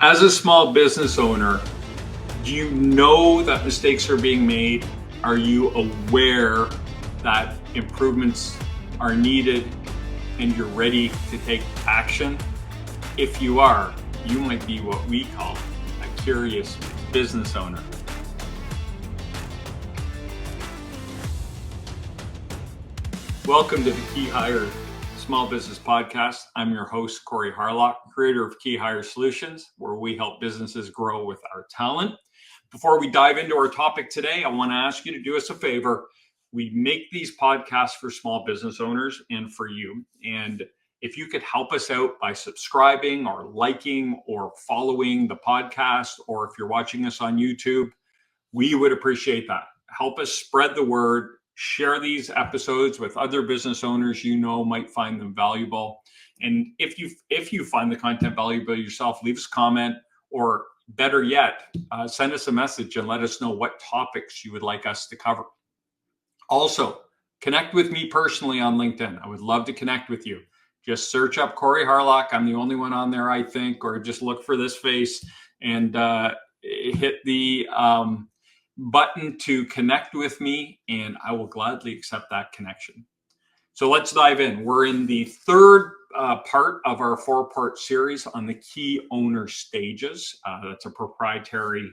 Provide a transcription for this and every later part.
As a small business owner, do you know that mistakes are being made? Are you aware that improvements are needed and you're ready to take action? If you are, you might be what we call a curious business owner. Welcome to the KeyHire Small Business Podcast. I'm your host, Corey Harlock, creator of KeyHire Solutions, where we help businesses grow with our talent. Before we dive into our topic today, I want to ask you to do us a favor. We make these podcasts for small business owners and for you. And if you could help us out by subscribing or liking or following the podcast, or if you're watching us on YouTube, we would appreciate that. Help us spread the word. Share these episodes with other business owners you know might find them valuable. And if you find the content valuable yourself, leave us a comment, or better yet, send us a message and let us know what topics you would like us to cover. Also, connect with me personally on LinkedIn. I would love to connect with you. Just search up Corey Harlock. I'm the only one on there, I think, or just look for this face and hit the button to connect with me, and I will gladly accept that connection. So let's dive in. We're in the third part of our 4-part series on the key owner stages. That's a proprietary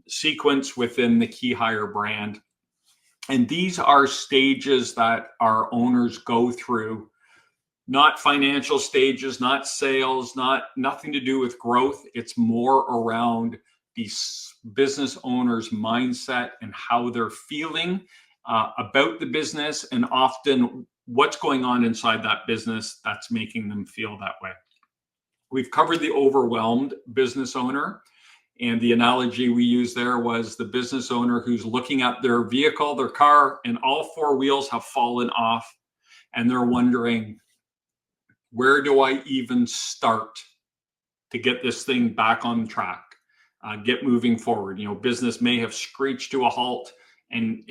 sequence within the KeyHire brand. And these are stages that our owners go through, not financial stages, not sales, nothing to do with growth. It's more around the business owner's mindset and how they're feeling about the business, and often what's going on inside that business that's making them feel that way. We've covered the overwhelmed business owner, and the analogy we used there was the business owner who's looking at their vehicle, their car, and all 4 wheels have fallen off, and they're wondering, where do I even start to get this thing back on track? Get moving forward. Business may have screeched to a halt, and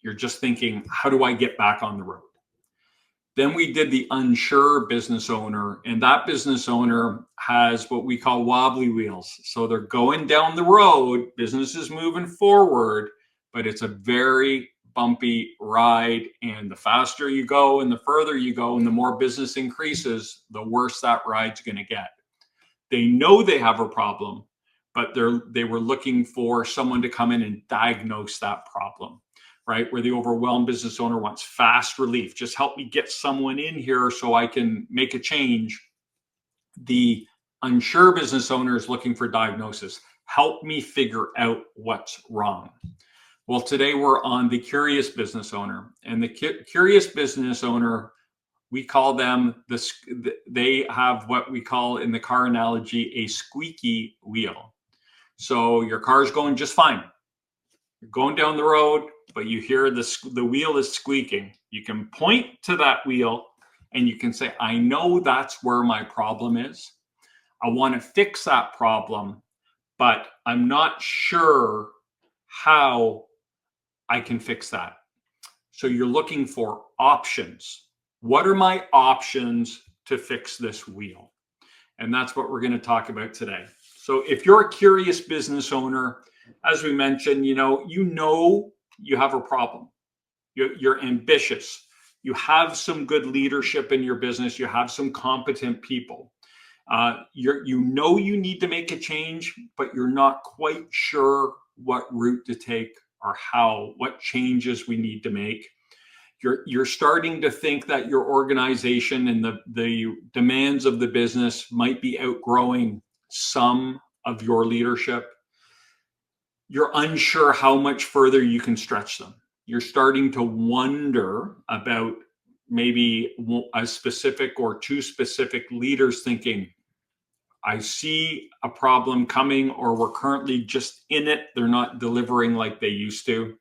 you're just thinking, how do I get back on the road? Then we did the unsure business owner, and that business owner has what we call wobbly wheels. So they're going down the road, business is moving forward, but it's a very bumpy ride. And the faster you go and the further you go and the more business increases, the worse that ride's going to get. They know they have a problem, but they were looking for someone to come in and diagnose that problem, right? Where the overwhelmed business owner wants fast relief. Just help me get someone in here so I can make a change. The unsure business owner is looking for diagnosis. Help me figure out what's wrong. Well, today we're on the curious business owner, and the curious business owner, we call them, they have what we call in the car analogy, a squeaky wheel. So your car's going just fine. You're going down the road, but you hear the wheel is squeaking. You can point to that wheel and you can say, I know that's where my problem is. I want to fix that problem, but I'm not sure how I can fix that. So you're looking for options. What are my options to fix this wheel? And that's what we're going to talk about today. So if you're a curious business owner, as we mentioned, you know you have a problem. You're ambitious. You have some good leadership in your business. You have some competent people. You need to make a change, but you're not quite sure what route to take or what changes we need to make. You're starting to think that your organization and the demands of the business might be outgrowing some of your leadership. You're unsure how much further you can stretch them. You're starting to wonder about maybe a specific or 2 specific leaders thinking, I see a problem coming, or we're currently just in it. They're not delivering like they used to.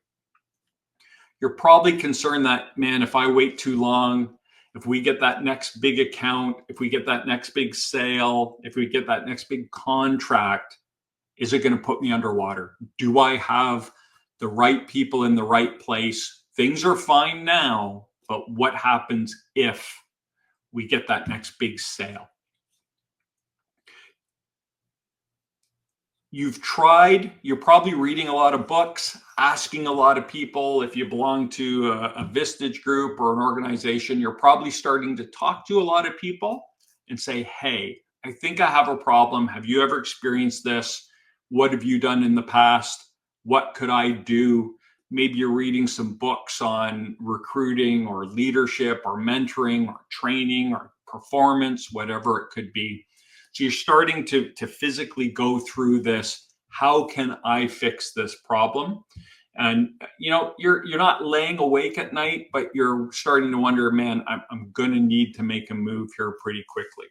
You're probably concerned that, man, if I wait too long, if we get that next big account, if we get that next big sale, if we get that next big contract, is it going to put me underwater? Do I have the right people in the right place? Things are fine now, but what happens if we get that next big sale? you're probably reading a lot of books, asking a lot of people. If you belong to a Vistage group or an organization, you're probably starting to talk to a lot of people and say, hey, I think I have a problem. Have you ever experienced this? What have you done in the past? What could I do? Maybe you're reading some books on recruiting or leadership or mentoring or training or performance, whatever it could be. So you're starting to physically go through this. How can I fix this problem? And you're not laying awake at night, but you're starting to wonder, man, I'm going to need to make a move here pretty quickly.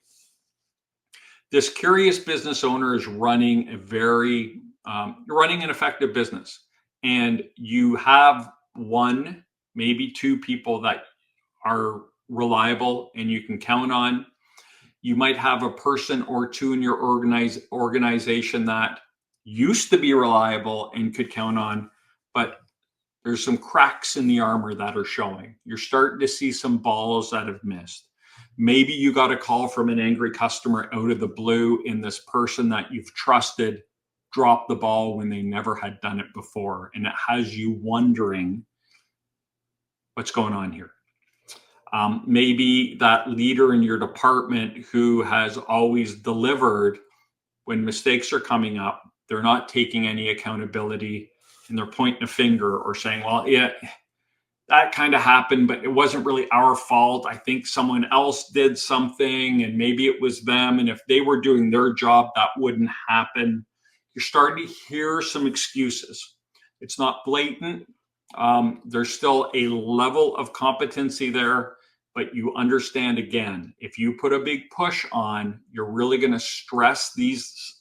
This curious business owner is running you're running an effective business, and you have one, maybe two people that are reliable and you can count on. You might have a person or two in your organization that used to be reliable and could count on, but there's some cracks in the armor that are showing. You're starting to see some balls that have missed. Maybe you got a call from an angry customer out of the blue, and this person that you've trusted dropped the ball when they never had done it before. And it has you wondering what's going on here. Maybe that leader in your department who has always delivered, when mistakes are coming up, they're not taking any accountability and they're pointing a finger or saying, well, yeah, that kind of happened, but it wasn't really our fault. I think someone else did something and maybe it was them. And if they were doing their job, that wouldn't happen. You're starting to hear some excuses. It's not blatant. There's still a level of competency there, but you understand, again, if you put a big push on, you're really going to stress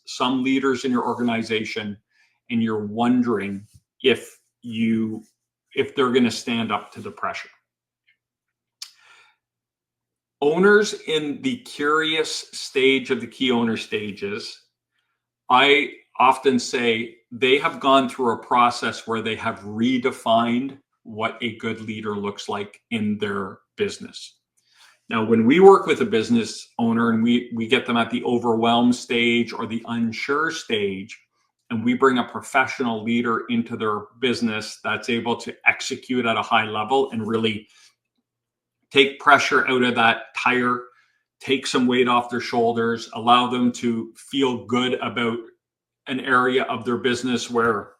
some leaders in your organization, and you're wondering if they're going to stand up to the pressure. Owners in the curious stage of the key owner stages, I often say they have gone through a process where they have redefined what a good leader looks like in their business. Now, when we work with a business owner and we get them at the overwhelmed stage or the unsure stage, and we bring a professional leader into their business that's able to execute at a high level and really take pressure out of that tire, take some weight off their shoulders, allow them to feel good about an area of their business where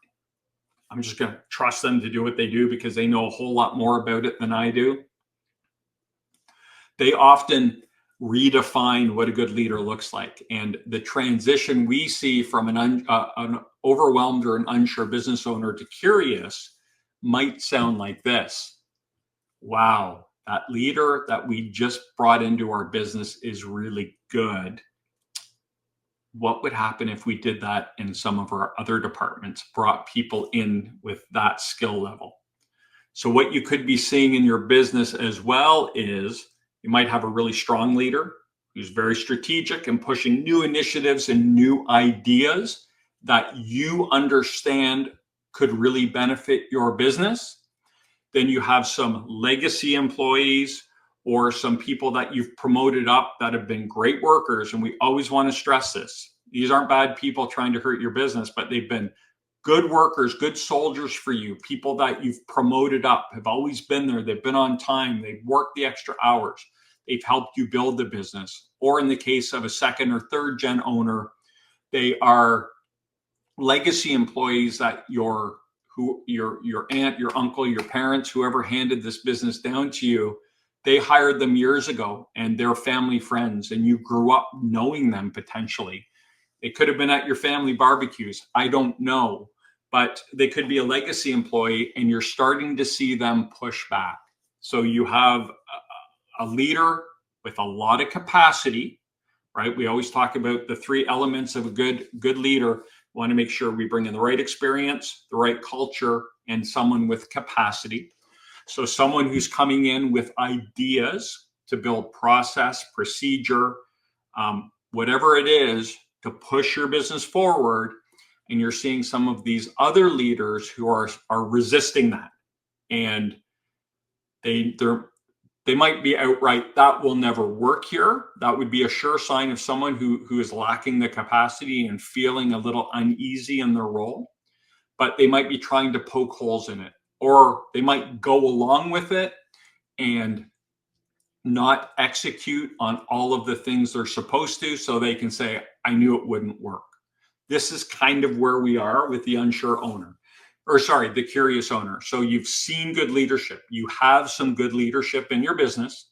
I'm just going to trust them to do what they do because they know a whole lot more about it than I do. They often redefine what a good leader looks like. And the transition we see from an overwhelmed or an unsure business owner to curious might sound like this. Wow, that leader that we just brought into our business is really good. What would happen if we did that in some of our other departments, brought people in with that skill level? So what you could be seeing in your business as well is you might have a really strong leader who's very strategic and pushing new initiatives and new ideas that you understand could really benefit your business. Then you have some legacy employees or some people that you've promoted up that have been great workers. And we always want to stress this. These aren't bad people trying to hurt your business, but they've been good workers, good soldiers for you, people that you've promoted up, have always been there. They've been on time. They've worked the extra hours. They've helped you build the business. Or in the case of a second or third gen owner, they are legacy employees that your aunt, your uncle, your parents, whoever handed this business down to you, they hired them years ago and they're family friends and you grew up knowing them potentially. They could have been at your family barbecues. I don't know, but they could be a legacy employee and you're starting to see them push back. So you have a leader with a lot of capacity, right? We always talk about the three elements of a good leader. We want to make sure we bring in the right experience, the right culture, and someone with capacity. So someone who's coming in with ideas to build process, procedure, whatever it is to push your business forward. And you're seeing some of these other leaders who are resisting that. And they're They might be outright, that will never work here. That would be a sure sign of someone who is lacking the capacity and feeling a little uneasy in their role. But they might be trying to poke holes in it, or they might go along with it and not execute on all of the things they're supposed to, so they can say, I knew it wouldn't work. This is kind of where we are with the unsure owner, or sorry, the curious owner. So you've seen good leadership. You have some good leadership in your business,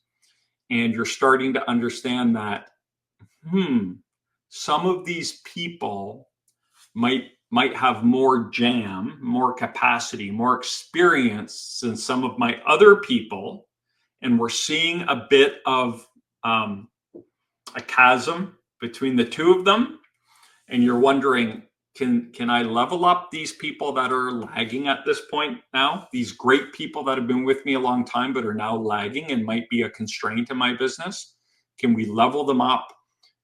and you're starting to understand that, some of these people might have more jam, more capacity, more experience than some of my other people. And we're seeing a bit of a chasm between the two of them. And you're wondering, can I level up these people that are lagging at this point now? These great people that have been with me a long time but are now lagging and might be a constraint in my business. Can we level them up?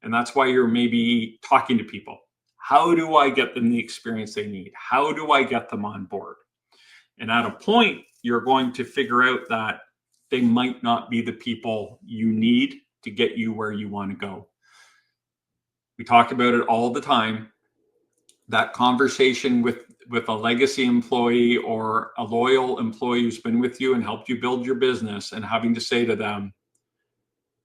And that's why you're maybe talking to people. How do I get them the experience they need? How do I get them on board? And at a point, you're going to figure out that they might not be the people you need to get you where you want to go. We talk about it all the time. That conversation with a legacy employee or a loyal employee who's been with you and helped you build your business, and having to say to them,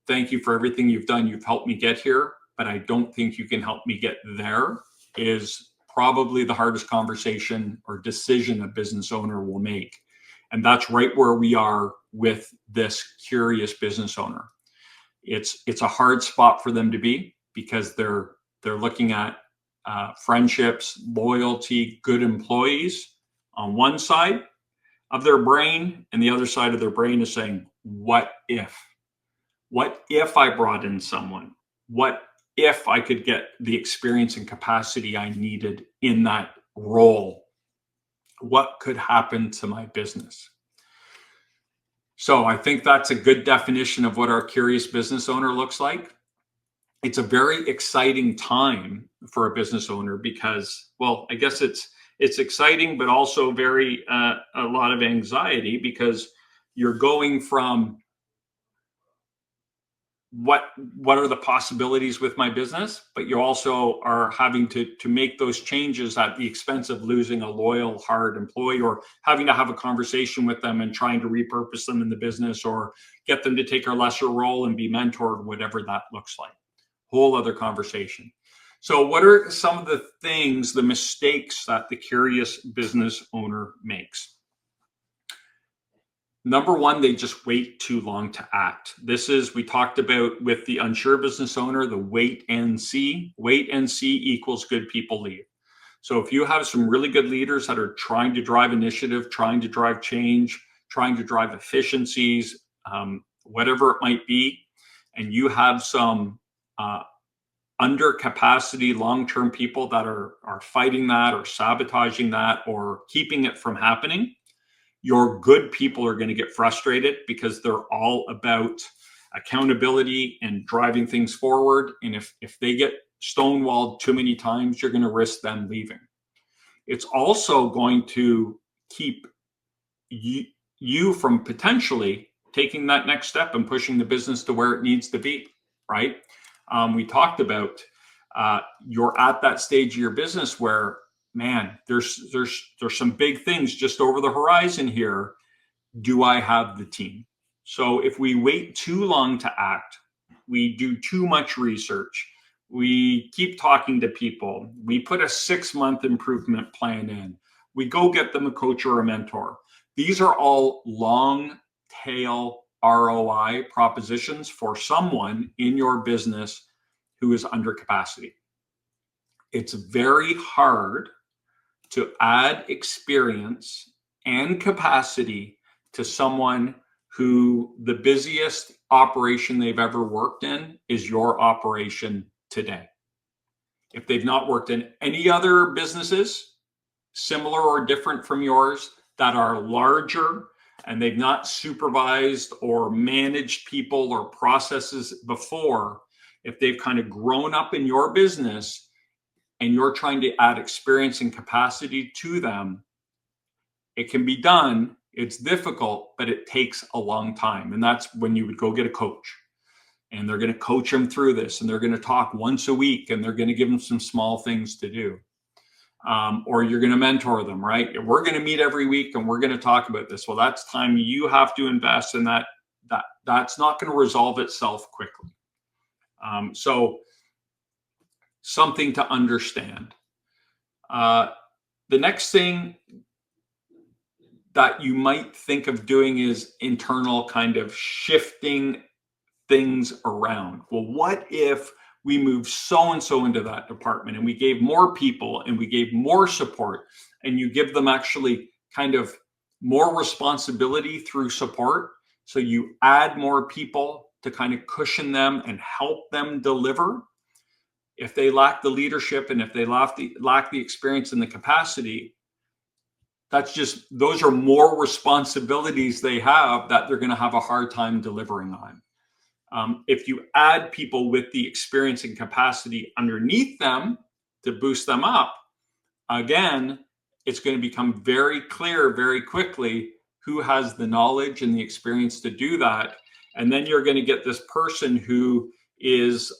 thank you for everything you've done. You've helped me get here, but I don't think you can help me get there, is probably the hardest conversation or decision a business owner will make. And that's right where we are with this curious business owner. It's a hard spot for them to be, because they're looking at friendships, loyalty, good employees on one side of their brain, and the other side of their brain is saying, what if? What if I brought in someone? What if I could get the experience and capacity I needed in that role? What could happen to my business? So I think that's a good definition of what our curious business owner looks like. It's a very exciting time for a business owner because, well, I guess it's exciting, but also very a lot of anxiety, because you're going from what are the possibilities with my business, but you also are having to make those changes at the expense of losing a loyal, hard employee, or having to have a conversation with them and trying to repurpose them in the business, or get them to take a lesser role and be mentored, whatever that looks like. Whole other conversation. So what are some of the things, the mistakes that the curious business owner makes? Number one, they just wait too long to act. This is, we talked about with the unsure business owner, the wait and see. Wait and see equals good people leave. So if you have some really good leaders that are trying to drive initiative, trying to drive change, trying to drive efficiencies, whatever it might be, and you have some under capacity long-term people that are fighting that or sabotaging that or keeping it from happening, your good people are going to get frustrated, because they're all about accountability and driving things forward. And if they get stonewalled too many times, you're going to risk them leaving. It's also going to keep you from potentially taking that next step and pushing the business to where it needs to be, right? We talked about you're at that stage of your business where, man, there's some big things just over the horizon here. Do I have the team? So if we wait too long to act, we do too much research, we keep talking to people, we put a 6-month improvement plan in, we go get them a coach or a mentor. These are all long tail ROI propositions for someone in your business who is under capacity. It's very hard to add experience and capacity to someone who the busiest operation they've ever worked in is your operation today. If they've not worked in any other businesses, similar or different from yours, that are larger, and they've not supervised or managed people or processes before, if they've kind of grown up in your business and you're trying to add experience and capacity to them, it can be done, It's difficult, but it takes a long time. And that's when you would go get a coach, and they're going to coach them through this, and they're going to talk once a week, and they're going to give them some small things to do. Or you're going to mentor them, right? We're going to meet every week and we're going to talk about this. Well, that's time you have to invest in that. That's not going to resolve itself quickly. So something to understand. The next thing that you might think of doing is internal kind of shifting things around. Well, what if we move so-and-so into that department and we gave more people and we gave more support, and you give them actually kind of more responsibility through support? So you add more people to kind of cushion them and help them deliver. If they lack the leadership and if they lack the experience and the capacity, those are more responsibilities they have that they're going to have a hard time delivering on. If you add people with the experience and capacity underneath them to boost them up, again, it's going to become very clear very quickly who has the knowledge and the experience to do that. And then you're going to get this person who is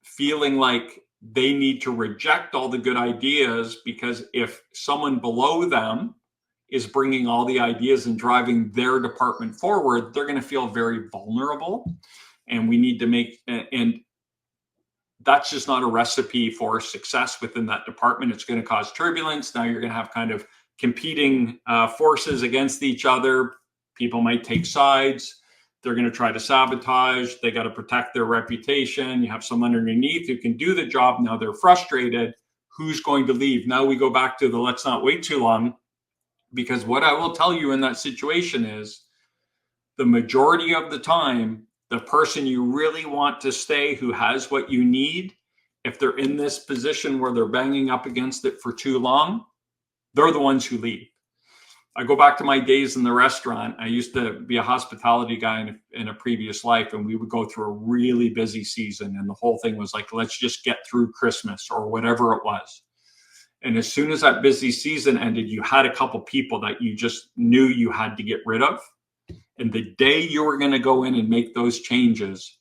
feeling like they need to reject all the good ideas, because if someone below them is bringing all the ideas and driving their department forward, they're going to feel very vulnerable. And we need to and that's just not a recipe for success within that department. It's going to cause turbulence. Now you're going to have kind of competing forces against each other. People might take sides. They're going to try to sabotage. They got to protect their reputation. You have someone underneath who can do the job. Now they're frustrated. Who's going to leave? Now we go back to the let's not wait too long. Because what I will tell you in that situation is the majority of the time, the person you really want to stay, who has what you need, if they're in this position where they're banging up against it for too long, they're the ones who leave. I go back to my days in the restaurant. I used to be a hospitality guy in a previous life, and we would go through a really busy season. And the whole thing was like, let's just get through Christmas or whatever it was. And as soon as that busy season ended, you had a couple people that you just knew you had to get rid of. And the day you were going to go in and make those changes,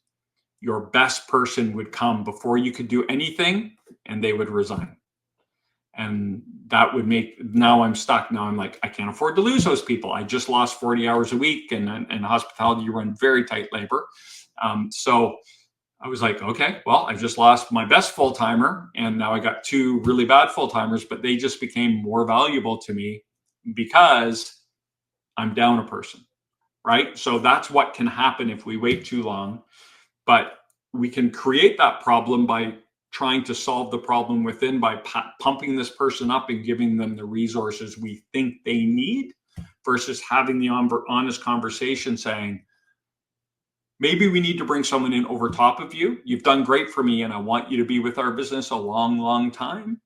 your best person would come before you could do anything, and they would resign. And that would now I'm stuck. Now I'm like, I can't afford to lose those people. I just lost 40 hours a week, and in hospitality, you run very tight labor. So I was like, okay, well, I just lost my best full-timer, and now I got two really bad full-timers, but they just became more valuable to me because I'm down a person, right? So that's what can happen if we wait too long. But we can create that problem by trying to solve the problem within, by pumping this person up and giving them the resources we think they need, versus having the honest conversation saying, maybe we need to bring someone in over top of you. You've done great for me, and I want you to be with our business a long, long time.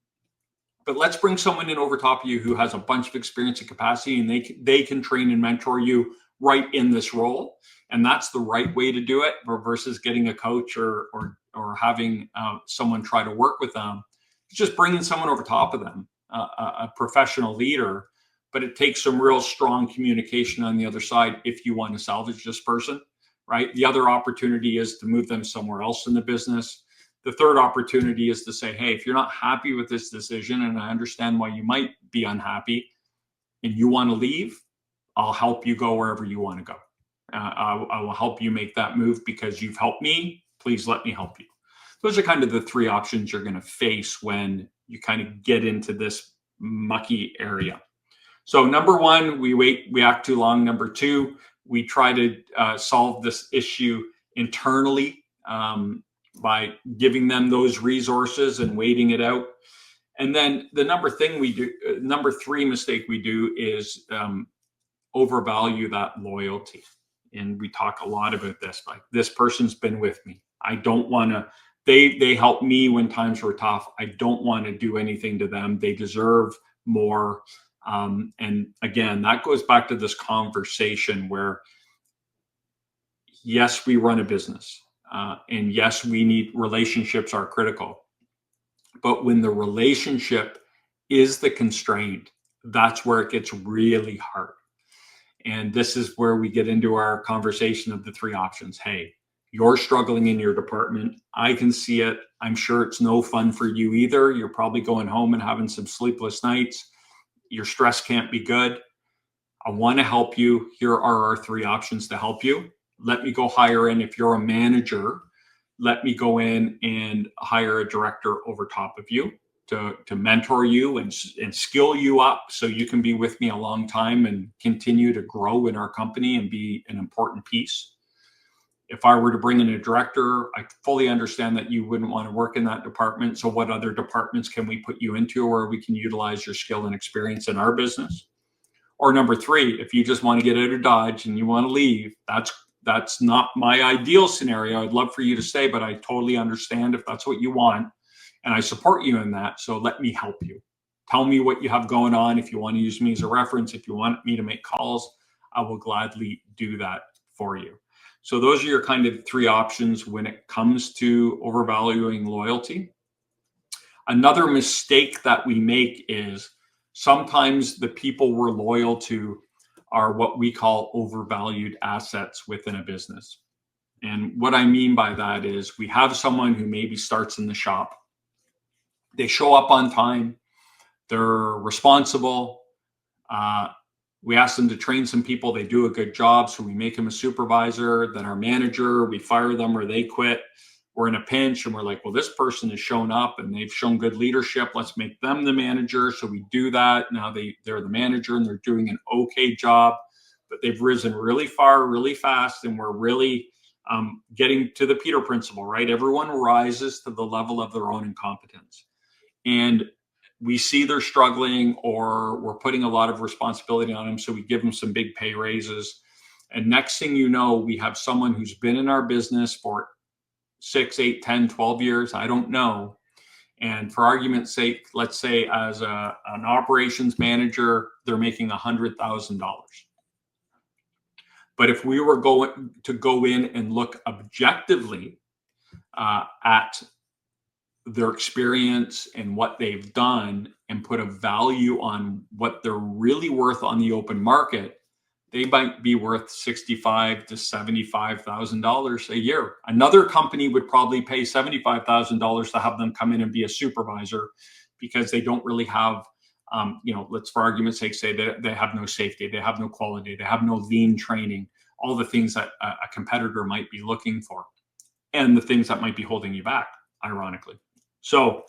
But let's bring someone in over top of you who has a bunch of experience and capacity, and they can train and mentor you right in this role. And that's the right way to do it, versus getting a coach or having someone try to work with them. It's just bringing someone over top of them, a professional leader. But it takes some real strong communication on the other side if you want to salvage this person. Right. The other opportunity is to move them somewhere else in the business. The third opportunity is to say, hey, if you're not happy with this decision, and I understand why you might be unhappy, and you want to leave, I'll help you go wherever you want to go. I will help you make that move because you've helped me. Please let me help you. Those are kind of the three options you're going to face when you kind of get into this mucky area. So number one, we act too long. Number two, we try to solve this issue internally by giving them those resources and waiting it out. And then the number three mistake we do is overvalue that loyalty. And we talk a lot about this, like, this person's been with me. I don't want to, they helped me when times were tough. I don't want to do anything to them. They deserve more. And again, that goes back to this conversation where, yes, we run a business, and yes, relationships are critical. But when the relationship is the constraint, that's where it gets really hard. And this is where we get into our conversation of the three options. Hey, you're struggling in your department. I can see it. I'm sure it's no fun for you either. You're probably going home and having some sleepless nights. Your stress can't be good. I want to help you. Here are our three options to help you. Let me go hire in. If you're a manager, let me go in and hire a director over top of you to mentor you and skill you up so you can be with me a long time and continue to grow in our company and be an important piece. If I were to bring in a director, I fully understand that you wouldn't want to work in that department. So what other departments can we put you into where we can utilize your skill and experience in our business? Or number three, if you just want to get out of Dodge and you want to leave, that's not my ideal scenario. I'd love for you to stay, but I totally understand if that's what you want. And I support you in that. So let me help you. Tell me what you have going on. If you want to use me as a reference, if you want me to make calls, I will gladly do that for you. So those are your kind of three options when it comes to overvaluing loyalty. Another mistake that we make is sometimes the people we're loyal to are what we call overvalued assets within a business. And what I mean by that is we have someone who maybe starts in the shop. They show up on time. They're responsible. We ask them to train some people. They do a good job. So we make them a supervisor, then our manager, we fire them or they quit. We're in a pinch and we're like, well, this person has shown up and they've shown good leadership. Let's make them the manager. So we do that. Now they're the manager and they're doing an okay job, but they've risen really far, really fast. And we're really getting to the Peter principle, right? Everyone rises to the level of their own incompetence. And we see they're struggling or we're putting a lot of responsibility on them. So we give them some big pay raises. And next thing you know, we have someone who's been in our business for 6, 8, 10, 12 years. I don't know. And for argument's sake, let's say as an operations manager, they're making $100,000. But if we were going to go in and look objectively at their experience and what they've done and put a value on what they're really worth on the open market, they might be worth $65,000 to $75,000 a year. Another company would probably pay $75,000 to have them come in and be a supervisor because they don't really have, let's for argument's sake say that they have no safety, they have no quality, they have no lean training, all the things that a competitor might be looking for and the things that might be holding you back, ironically. So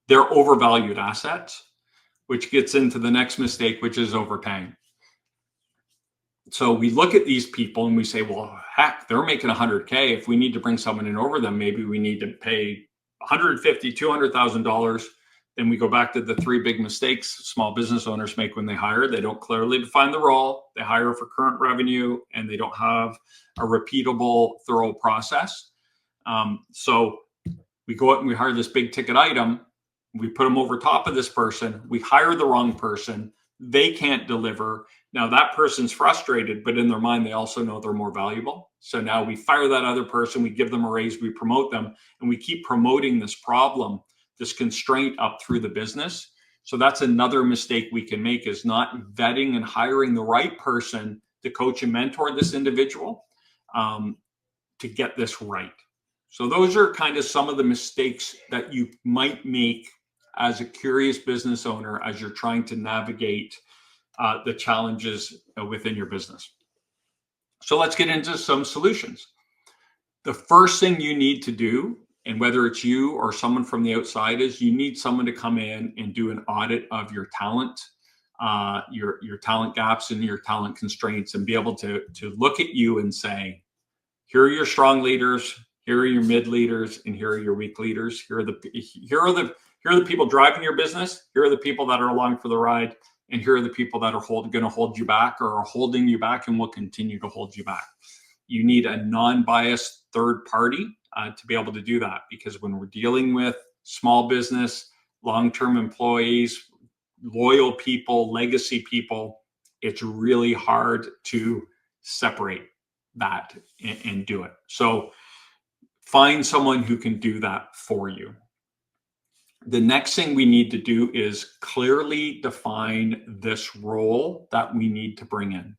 they're overvalued assets, which gets into the next mistake, which is overpaying. So we look at these people and we say, well, heck, they're making $100K. If we need to bring someone in over them, maybe we need to pay $150,000, $200,000. Then we go back to the three big mistakes small business owners make when they hire. They don't clearly define the role. They hire for current revenue and they don't have a repeatable, thorough process. So we go out and we hire this big ticket item. We put them over top of this person. We hire the wrong person. They can't deliver. Now that person's frustrated, but in their mind, they also know they're more valuable. So now we fire that other person. We give them a raise. We promote them and we keep promoting this problem, this constraint up through the business. So that's another mistake we can make is not vetting and hiring the right person to coach and mentor this individual to get this right. So those are kind of some of the mistakes that you might make as a curious business owner as you're trying to navigate the challenges within your business. So let's get into some solutions. The first thing you need to do, and whether it's you or someone from the outside, is you need someone to come in and do an audit of your talent, your talent gaps and your talent constraints, and be able to look at you and say, here are your strong leaders, here are your mid leaders, and here are your weak leaders. Here are the people driving your business. Here are the people that are along for the ride, and here are the people that are going to hold you back or are holding you back and will continue to hold you back. You need a non-biased third party to be able to do that, because when we're dealing with small business, long-term employees, loyal people, legacy people, it's really hard to separate that and do it. So find someone who can do that for you. The next thing we need to do is clearly define this role that we need to bring in.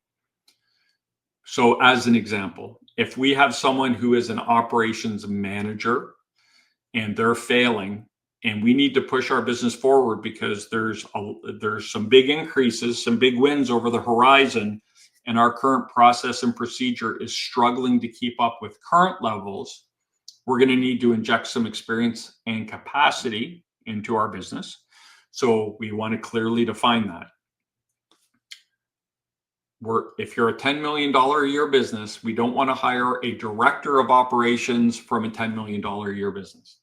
So as an example, if we have someone who is an operations manager and they're failing, and we need to push our business forward because there's some big increases, some big wins over the horizon, and our current process and procedure is struggling to keep up with current levels, we're going to need to inject some experience and capacity into our business. So we want to clearly define that. If you're a $10 million a year business, we don't want to hire a director of operations from a $10 million a year business.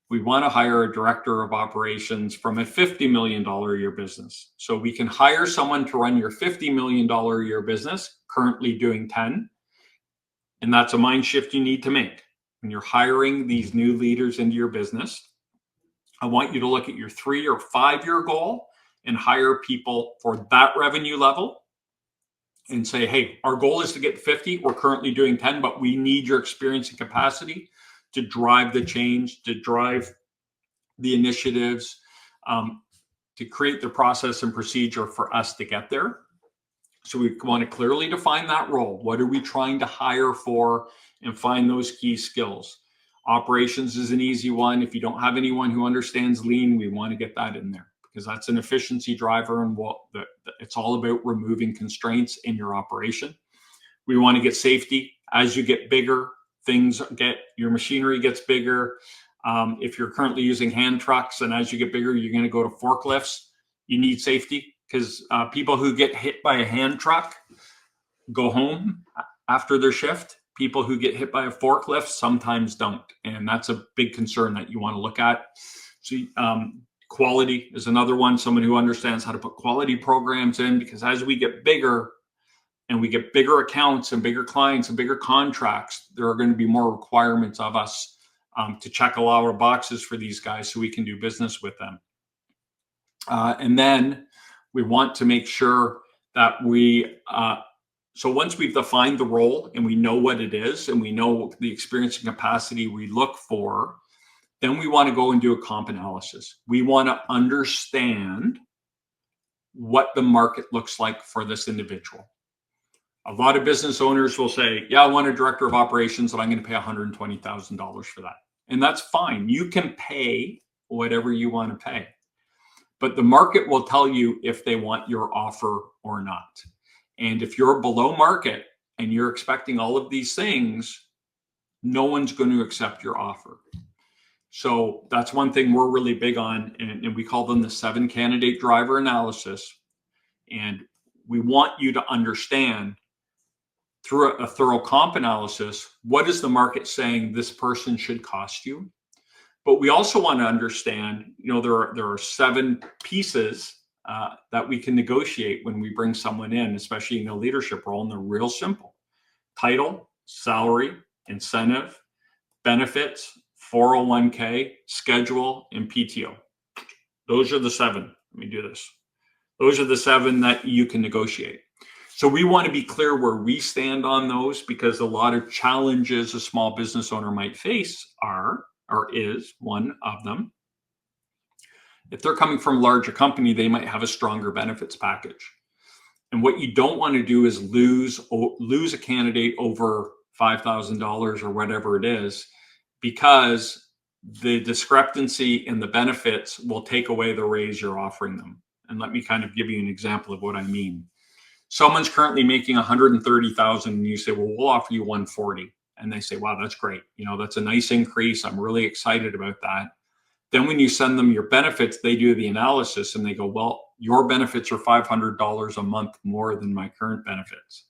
We want to hire a director of operations from a $50 million a year business. So we can hire someone to run your $50 million a year business, currently doing 10. And that's a mind shift you need to make. When you're hiring these new leaders into your business, I want you to look at your 3 or 5 year goal and hire people for that revenue level and say, hey, our goal is to get 50. We're currently doing 10, but we need your experience and capacity to drive the change, to drive the initiatives, to create the process and procedure for us to get there. So we want to clearly define that role. What are we trying to hire for, and find those key skills. Operations is an easy one. If you don't have anyone who understands lean, we want to get that in there because that's an efficiency driver, and it's all about removing constraints in your operation. We want to get safety. As you get bigger, your machinery gets bigger. If you're currently using hand trucks, and as you get bigger, you're going to go to forklifts, you need safety because people who get hit by a hand truck go home after their shift. People who get hit by a forklift sometimes don't. And that's a big concern that you want to look at. So quality is another one, someone who understands how to put quality programs in, because as we get bigger and we get bigger accounts and bigger clients and bigger contracts, there are going to be more requirements of us to check a lot of boxes for these guys so we can do business with them. And then we want to make sure that so once we've defined the role and we know what it is and we know the experience and capacity we look for, then we want to go and do a comp analysis. We want to understand what the market looks like for this individual. A lot of business owners will say, yeah, I want a director of operations and I'm going to pay $120,000 for that. And that's fine. You can pay whatever you want to pay. But the market will tell you if they want your offer or not. And if you're below market and you're expecting all of these things, no one's going to accept your offer. So that's one thing we're really big on, and we call them the 7 candidate driver analysis. And we want you to understand through a thorough comp analysis, what is the market saying this person should cost you? But we also want to understand, there are 7 pieces that we can negotiate when we bring someone in, especially in a leadership role, and they're real simple. Title, salary, incentive, benefits, 401k, schedule, and PTO. Those are the 7. Let me do this. Those are the 7 that you can negotiate. So we want to be clear where we stand on those, because a lot of challenges a small business owner might face is one of them. If they're coming from a larger company, they might have a stronger benefits package. And what you don't want to do is lose a candidate over $5,000 or whatever it is, because the discrepancy in the benefits will take away the raise you're offering them. And let me kind of give you an example of what I mean. Someone's currently making $130,000 and you say, well, we'll offer you $140,000. And they say, wow, that's great. That's a nice increase. I'm really excited about that. Then when you send them your benefits, they do the analysis and they go, well, your benefits are $500 a month more than my current benefits.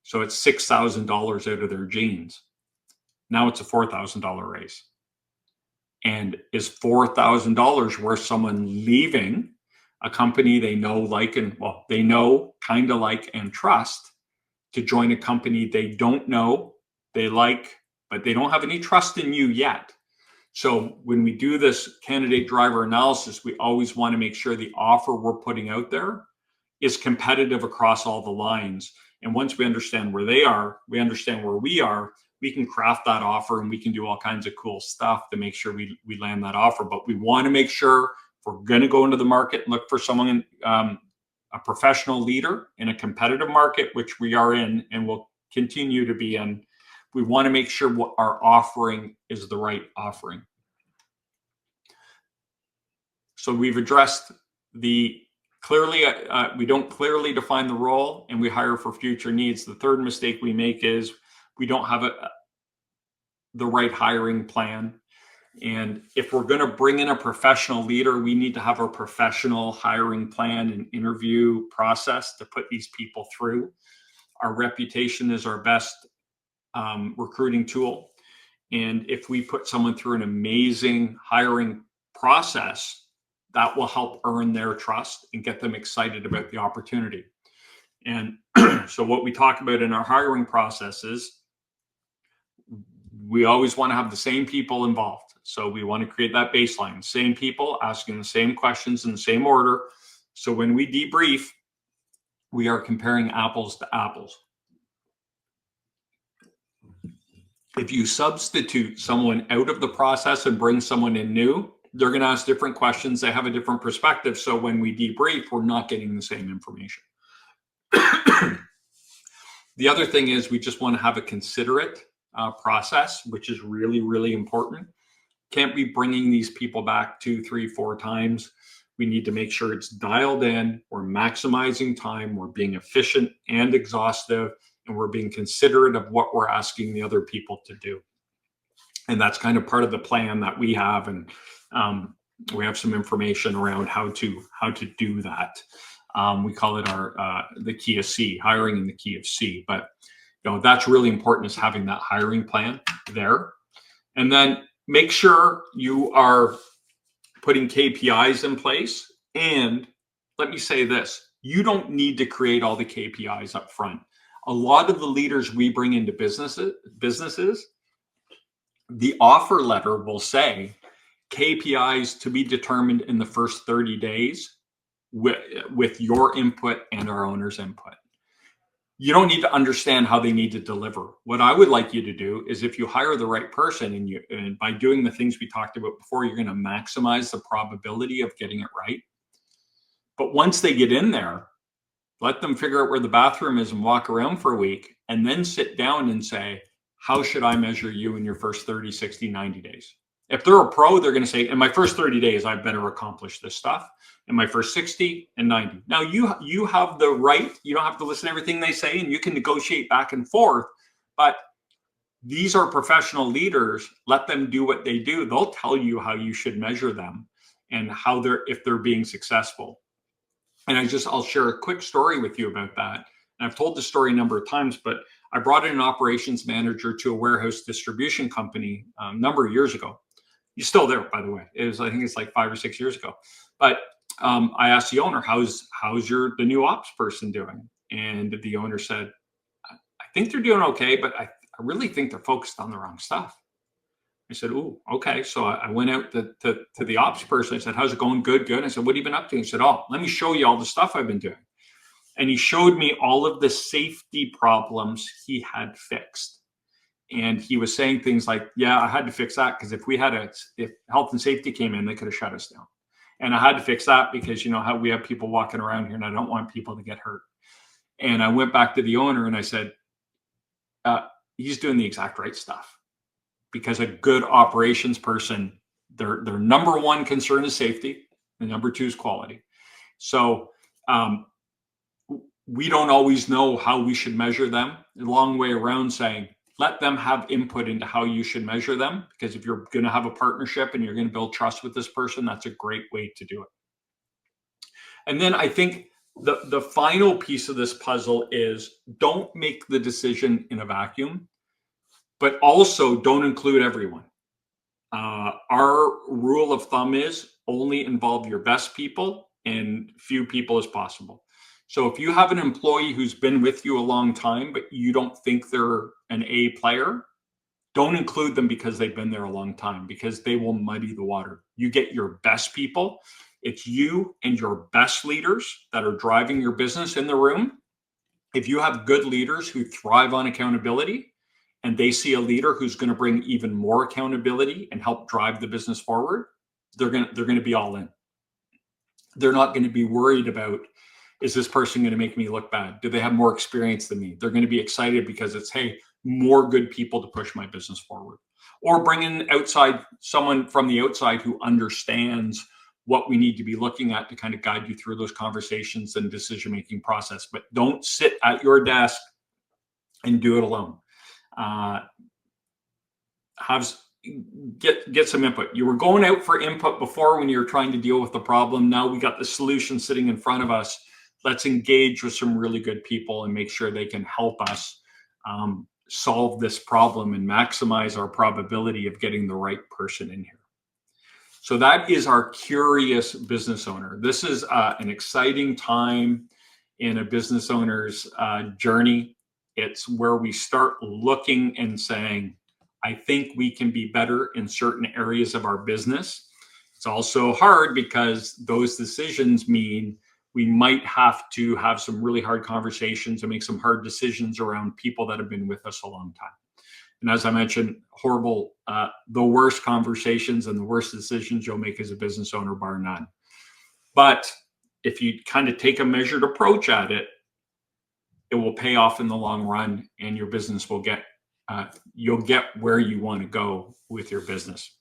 So it's $6,000 out of their jeans. Now it's a $4,000 raise. And is $4,000 worth someone leaving a company they know, kind of like and trust, to join a company they don't know, they like, but they don't have any trust in you yet? So when we do this candidate driver analysis, we always want to make sure the offer we're putting out there is competitive across all the lines. And once we understand where they are, we understand where we are, we can craft that offer and we can do all kinds of cool stuff to make sure we land that offer. But we want to make sure if we're going to go into the market and look for someone, a professional leader in a competitive market, which we are in and will continue to be in, we want to make sure what our offering is the right offering. So we've addressed we don't clearly define the role and we hire for future needs. The third mistake we make is we don't have the right hiring plan. And if we're going to bring in a professional leader, we need to have a professional hiring plan and interview process to put these people through. Our reputation is our best recruiting tool. And if we put someone through an amazing hiring process, that will help earn their trust and get them excited about the opportunity. And so what we talk about in our hiring process is we always want to have the same people involved. So we want to create that baseline, same people asking the same questions in the same order. So when we debrief, we are comparing apples to apples. If you substitute someone out of the process and bring someone in new, they're going to ask different questions. They have a different perspective. So when we debrief, we're not getting the same information. The other thing is we just want to have a considerate process, which is really, really important. Can't be bringing these people back 2, 3, 4 times. We need to make sure it's dialed in. We're maximizing time. We're being efficient and exhaustive, and we're being considerate of what we're asking the other people to do. And that's kind of part of the plan that we have. And we have some information around how to do that. We call it the key of C, hiring in the key of C. But that's really important, is having that hiring plan there. And then make sure you are putting KPIs in place. And let me say this, you don't need to create all the KPIs up front. A lot of the leaders we bring into businesses, the offer letter will say KPIs to be determined in the first 30 days with your input and our owner's input. You don't need to understand how they need to deliver. What I would like you to do is, if you hire the right person and by doing the things we talked about before, you're going to maximize the probability of getting it right. But once they get in there, let them figure out where the bathroom is and walk around for a week, and then sit down and say, how should I measure you in your first 30, 60, 90 days? If they're a pro, they're going to say, in my first 30 days, I better accomplish this stuff. In my first 60 and 90. Now, you have the right. You don't have to listen to everything they say, and you can negotiate back and forth. But these are professional leaders. Let them do what they do. They'll tell you how you should measure them and if they're being successful. And I'll share a quick story with you about that. And I've told the story a number of times, but I brought in an operations manager to a warehouse distribution company a number of years ago. He's still there, by the way. I think it's like 5 or 6 years ago. But I asked the owner, how's the new ops person doing? And the owner said, I think they're doing okay, but I really think they're focused on the wrong stuff. I said, oh, okay. So I went out to the ops person. I said, how's it going? Good, good. I said, what have you been up to? He said, oh, let me show you all the stuff I've been doing. And he showed me all of the safety problems he had fixed. And he was saying things like, yeah, I had to fix that because if health and safety came in, they could have shut us down. And I had to fix that because how we have people walking around here and I don't want people to get hurt. And I went back to the owner and I said, he's doing the exact right stuff, because a good operations person, their number one concern is safety. And number two is quality. So we don't always know how we should measure them. A long way around saying, let them have input into how you should measure them, because if you're going to have a partnership and you're going to build trust with this person, that's a great way to do it. And then I think the final piece of this puzzle is, don't make the decision in a vacuum, but also don't include everyone. Our rule of thumb is only involve your best people and few people as possible. So if you have an employee who's been with you a long time, but you don't think they're an A player, don't include them because they've been there a long time, because they will muddy the water. You get your best people. It's you and your best leaders that are driving your business in the room. If you have good leaders who thrive on accountability and they see a leader who's going to bring even more accountability and help drive the business forward, they're going to be all in. They're not going to be worried about, is this person going to make me look bad? Do they have more experience than me? They're going to be excited because it's, hey, more good people to push my business forward. Or bring in someone from the outside who understands what we need to be looking at to kind of guide you through those conversations and decision-making process. But don't sit at your desk and do it alone. Get some input. You were going out for input before when you were trying to deal with the problem. Now we got the solution sitting in front of us. Let's engage with some really good people and make sure they can help us solve this problem and maximize our probability of getting the right person in here. So that is our curious business owner. This is an exciting time in a business owner's journey. It's where we start looking and saying, I think we can be better in certain areas of our business. It's also hard because those decisions mean we might have to have some really hard conversations and make some hard decisions around people that have been with us a long time. And as I mentioned, the worst conversations and the worst decisions you'll make as a business owner, bar none. But if you kind of take a measured approach at it, it will pay off in the long run, and your business will you'll get where you want to go with your business.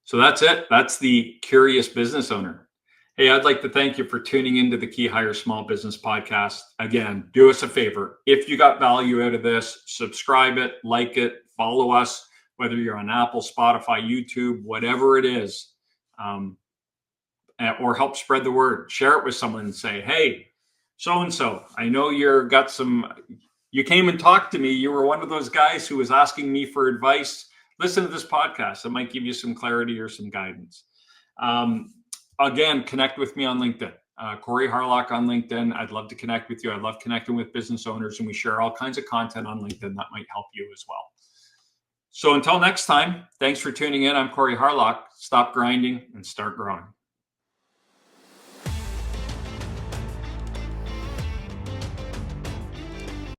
So that's it. That's the curious business owner. Hey, I'd like to thank you for tuning into the KeyHire Small Business Podcast. Again, do us a favor. If you got value out of this, subscribe it, like it, follow us, whether you're on Apple, Spotify, YouTube, whatever it is, or help spread the word. Share it with someone and say, hey, so-and-so, I know you came and talked to me. You were one of those guys who was asking me for advice. Listen to this podcast. It might give you some clarity or some guidance. Again, connect with me on LinkedIn. Corey Harlock on LinkedIn. I'd love to connect with you. I love connecting with business owners, and we share all kinds of content on LinkedIn that might help you as well. So until next time, thanks for tuning in. I'm Corey Harlock. Stop grinding and start growing.